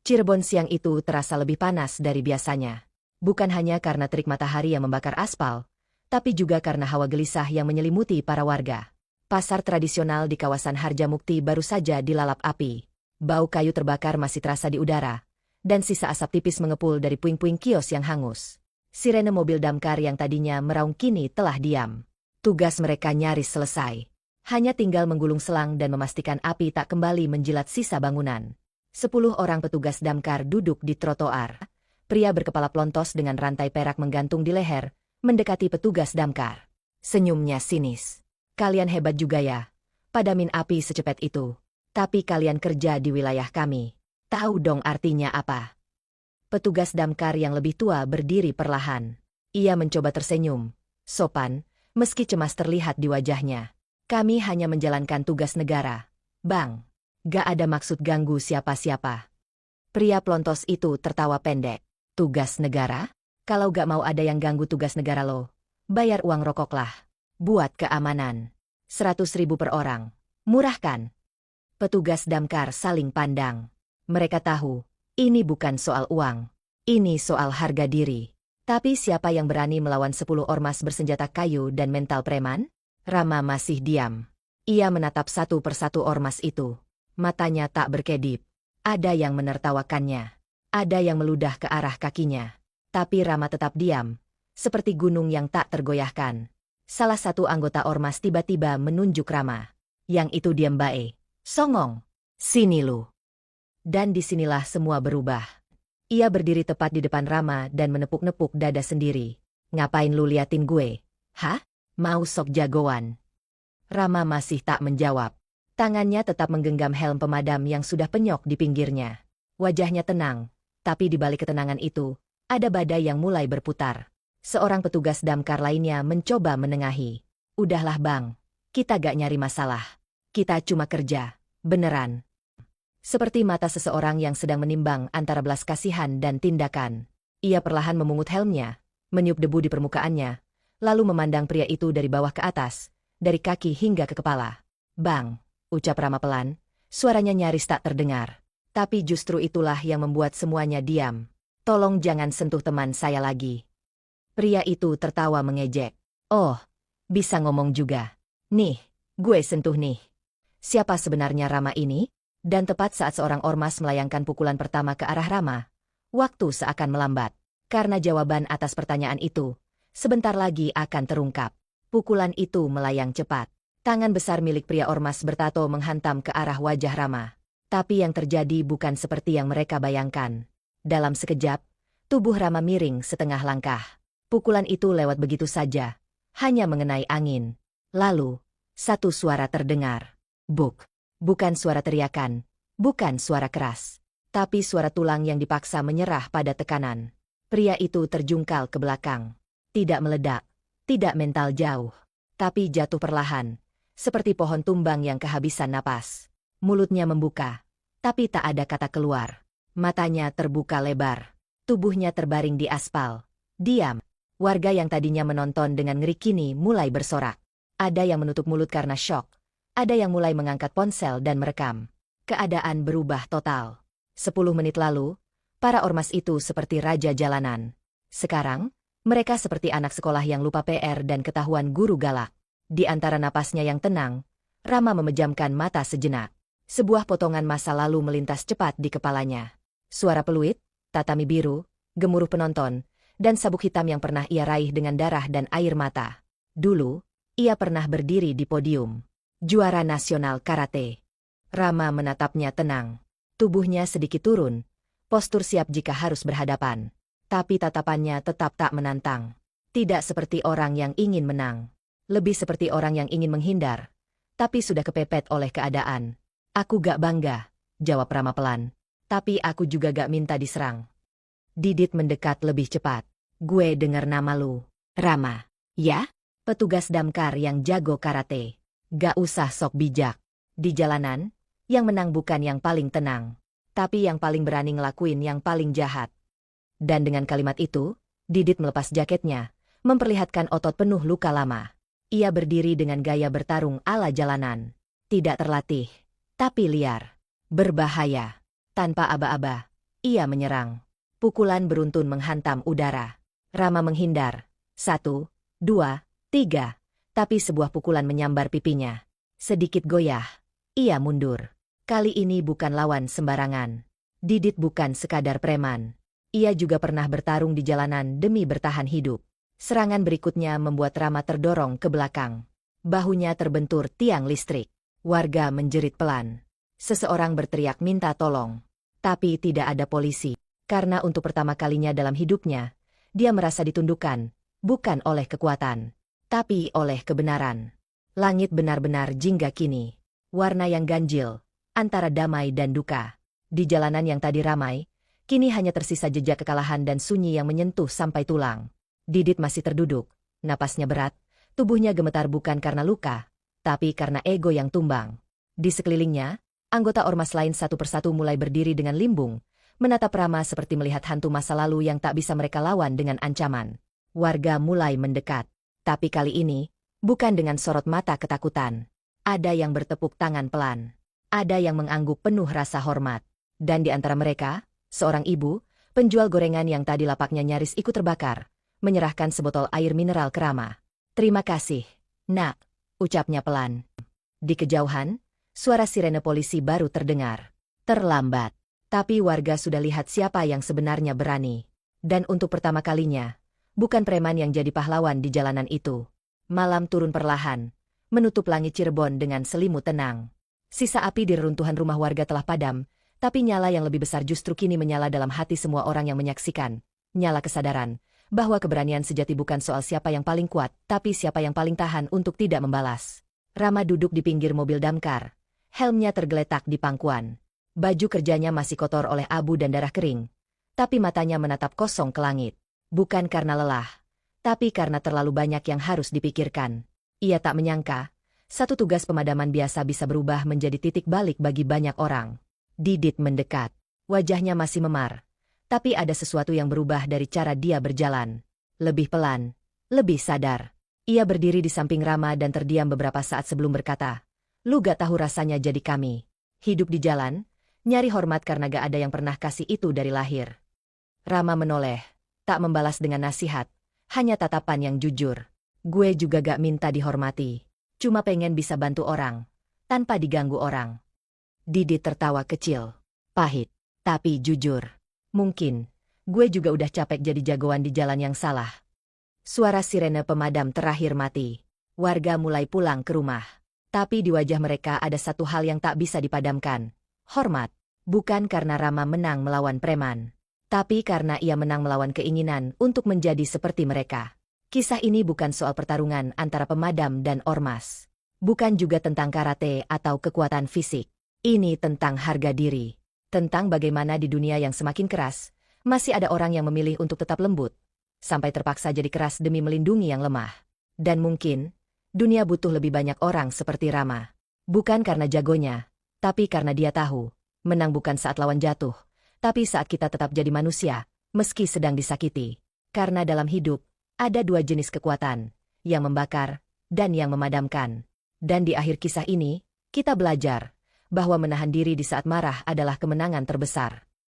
Cirebon siang itu terasa lebih panas dari biasanya. Bukan hanya karena terik matahari yang membakar aspal, tapi juga karena hawa gelisah yang menyelimuti para warga. Pasar tradisional di kawasan Harjamukti baru saja dilalap api. Bau kayu terbakar masih terasa di udara, dan sisa asap tipis mengepul dari puing-puing kios yang hangus. Sirene mobil damkar yang tadinya meraung kini telah diam. Tugas mereka nyaris selesai. Hanya tinggal menggulung selang dan memastikan api tak kembali menjilat sisa bangunan. 10 orang petugas damkar duduk di trotoar. Pria berkepala plontos dengan rantai perak menggantung di leher, mendekati petugas damkar. Senyumnya sinis. Kalian hebat juga ya, padamin api secepat itu. Tapi kalian kerja di wilayah kami. Tahu dong artinya apa? Petugas damkar yang lebih tua berdiri perlahan. Ia mencoba tersenyum, sopan, meski cemas terlihat di wajahnya. Kami hanya menjalankan tugas negara, Bang. Gak ada maksud ganggu siapa-siapa. Pria plontos itu tertawa pendek. Tugas negara? Kalau gak mau ada yang ganggu tugas negara lo, bayar uang rokoklah. Buat keamanan. 100.000 per orang. Murah kan? Petugas damkar saling pandang. Mereka tahu, ini bukan soal uang. Ini soal harga diri. Tapi siapa yang berani melawan 10 ormas bersenjata kayu dan mental preman? Rama masih diam. Ia menatap satu persatu ormas itu. Matanya tak berkedip. Ada yang menertawakannya. Ada yang meludah ke arah kakinya. Tapi Rama tetap diam, seperti gunung yang tak tergoyahkan. Salah satu anggota ormas tiba-tiba menunjuk Rama. Yang itu diam bae. Songong. Sini lu. Dan disinilah semua berubah. Ia berdiri tepat di depan Rama dan menepuk-nepuk dada sendiri. Ngapain lu liatin gue? Hah? Mau sok jagoan? Rama masih tak menjawab. Tangannya tetap menggenggam helm pemadam yang sudah penyok di pinggirnya. Wajahnya tenang, tapi di balik ketenangan itu, ada badai yang mulai berputar. Seorang petugas damkar lainnya mencoba menengahi. Udahlah bang, kita gak nyari masalah. Kita cuma kerja, beneran. Seperti mata seseorang yang sedang menimbang antara belas kasihan dan tindakan. Ia perlahan memungut helmnya, meniup debu di permukaannya, lalu memandang pria itu dari bawah ke atas, dari kaki hingga ke kepala. Bang, ucap Rama pelan, suaranya nyaris tak terdengar. Tapi justru itulah yang membuat semuanya diam. Tolong jangan sentuh teman saya lagi. Pria itu tertawa mengejek. Oh, bisa ngomong juga. Nih, gue sentuh nih. Siapa sebenarnya Rama ini? Dan tepat saat seorang ormas melayangkan pukulan pertama ke arah Rama, waktu seakan melambat. Karena jawaban atas pertanyaan itu, sebentar lagi akan terungkap. Pukulan itu melayang cepat. Tangan besar milik pria ormas bertato menghantam ke arah wajah Rama. Tapi yang terjadi bukan seperti yang mereka bayangkan. Dalam sekejap, tubuh Rama miring setengah langkah. Pukulan itu lewat begitu saja, hanya mengenai angin. Lalu, satu suara terdengar. Buk. Bukan suara teriakan, bukan suara keras, tapi suara tulang yang dipaksa menyerah pada tekanan. Pria itu terjungkal ke belakang. Tidak meledak, tidak mental jauh, tapi jatuh perlahan. Seperti pohon tumbang yang kehabisan napas. Mulutnya membuka, tapi tak ada kata keluar. Matanya terbuka lebar. Tubuhnya terbaring di aspal. Diam. Warga yang tadinya menonton dengan ngeri kini mulai bersorak. Ada yang menutup mulut karena syok. Ada yang mulai mengangkat ponsel dan merekam. Keadaan berubah total. 10 menit lalu, para ormas itu seperti raja jalanan. Sekarang, mereka seperti anak sekolah yang lupa PR dan ketahuan guru galak. Di antara napasnya yang tenang, Rama memejamkan mata sejenak. Sebuah potongan masa lalu melintas cepat di kepalanya. Suara peluit, tatami biru, gemuruh penonton, dan sabuk hitam yang pernah ia raih dengan darah dan air mata. Dulu, ia pernah berdiri di podium. Juara nasional karate. Rama menatapnya tenang. Tubuhnya sedikit turun, postur siap jika harus berhadapan. Tapi tatapannya tetap tak menantang. Tidak seperti orang yang ingin menang. Lebih seperti orang yang ingin menghindar, tapi sudah kepepet oleh keadaan. Aku gak bangga, jawab Rama pelan. Tapi aku juga gak minta diserang. Didit mendekat lebih cepat. Gue dengar nama lu. Rama. Ya? Petugas damkar yang jago karate. Gak usah sok bijak. Di jalanan, yang menang bukan yang paling tenang, tapi yang paling berani ngelakuin yang paling jahat. Dan dengan kalimat itu, Didit melepas jaketnya, memperlihatkan otot penuh luka lama. Ia berdiri dengan gaya bertarung ala jalanan. Tidak terlatih, tapi liar. Berbahaya. Tanpa aba-aba. ia menyerang. Pukulan beruntun menghantam udara. Rama menghindar. 1, 2, 3. Tapi sebuah pukulan menyambar pipinya. Sedikit goyah. Ia mundur. Kali ini bukan lawan sembarangan. Didit bukan sekadar preman. Ia juga pernah bertarung di jalanan demi bertahan hidup. Serangan berikutnya membuat Rama terdorong ke belakang. Bahunya terbentur tiang listrik. Warga menjerit pelan. Seseorang berteriak minta tolong. Tapi tidak ada polisi. Karena untuk pertama kalinya dalam hidupnya, dia merasa ditundukkan, bukan oleh kekuatan, tapi oleh kebenaran. Langit benar-benar jingga kini. Warna yang ganjil, antara damai dan duka. Di jalanan yang tadi ramai, kini hanya tersisa jejak kekalahan dan sunyi yang menyentuh sampai tulang. Didit masih terduduk, napasnya berat, tubuhnya gemetar bukan karena luka, tapi karena ego yang tumbang. Di sekelilingnya, anggota ormas lain satu persatu mulai berdiri dengan limbung, menatap Rama seperti melihat hantu masa lalu yang tak bisa mereka lawan dengan ancaman. Warga mulai mendekat, tapi kali ini, bukan dengan sorot mata ketakutan. Ada yang bertepuk tangan pelan. Ada yang mengangguk penuh rasa hormat. Dan di antara mereka, seorang ibu, penjual gorengan yang tadi lapaknya nyaris ikut terbakar, menyerahkan sebotol air mineral ke Rama. "Terima kasih, Nak," ucapnya pelan. Di kejauhan, suara sirene polisi baru terdengar. Terlambat. Tapi warga sudah lihat siapa yang sebenarnya berani. Dan untuk pertama kalinya, bukan preman yang jadi pahlawan di jalanan itu. Malam turun perlahan, menutup langit Cirebon dengan selimut tenang. Sisa api di reruntuhan rumah warga telah padam, tapi nyala yang lebih besar justru kini menyala dalam hati semua orang yang menyaksikan. Nyala kesadaran bahwa keberanian sejati bukan soal siapa yang paling kuat, tapi siapa yang paling tahan untuk tidak membalas. Rama duduk di pinggir mobil damkar. Helmnya tergeletak di pangkuan. Baju kerjanya masih kotor oleh abu dan darah kering. Tapi matanya menatap kosong ke langit. Bukan karena lelah, tapi karena terlalu banyak yang harus dipikirkan. Ia tak menyangka, satu tugas pemadaman biasa bisa berubah menjadi titik balik bagi banyak orang. Didit mendekat. Wajahnya masih memar. Tapi ada sesuatu yang berubah dari cara dia berjalan. Lebih pelan, lebih sadar. Ia berdiri di samping Rama dan terdiam beberapa saat sebelum berkata, "Lu gak tahu rasanya jadi kami. Hidup di jalan, nyari hormat karena gak ada yang pernah kasih itu dari lahir." Rama menoleh, tak membalas dengan nasihat, hanya tatapan yang jujur. "Gue juga gak minta dihormati. Cuma pengen bisa bantu orang, tanpa diganggu orang." Didit tertawa kecil. Pahit, tapi jujur. "Mungkin, gue juga udah capek jadi jagoan di jalan yang salah." Suara sirene pemadam terakhir mati. Warga mulai pulang ke rumah. Tapi di wajah mereka ada satu hal yang tak bisa dipadamkan. Hormat. Bukan karena Rama menang melawan preman, tapi karena ia menang melawan keinginan untuk menjadi seperti mereka. Kisah ini bukan soal pertarungan antara pemadam dan ormas. Bukan juga tentang karate atau kekuatan fisik. Ini tentang harga diri. Tentang bagaimana di dunia yang semakin keras, masih ada orang yang memilih untuk tetap lembut, sampai terpaksa jadi keras demi melindungi yang lemah. Dan mungkin, dunia butuh lebih banyak orang seperti Rama. Bukan karena jagonya, tapi karena dia tahu, menang bukan saat lawan jatuh, tapi saat kita tetap jadi manusia, meski sedang disakiti. Karena dalam hidup, ada dua jenis kekuatan, yang membakar, dan yang memadamkan. Dan di akhir kisah ini, kita belajar bahwa menahan diri di saat marah adalah kemenangan terbesar.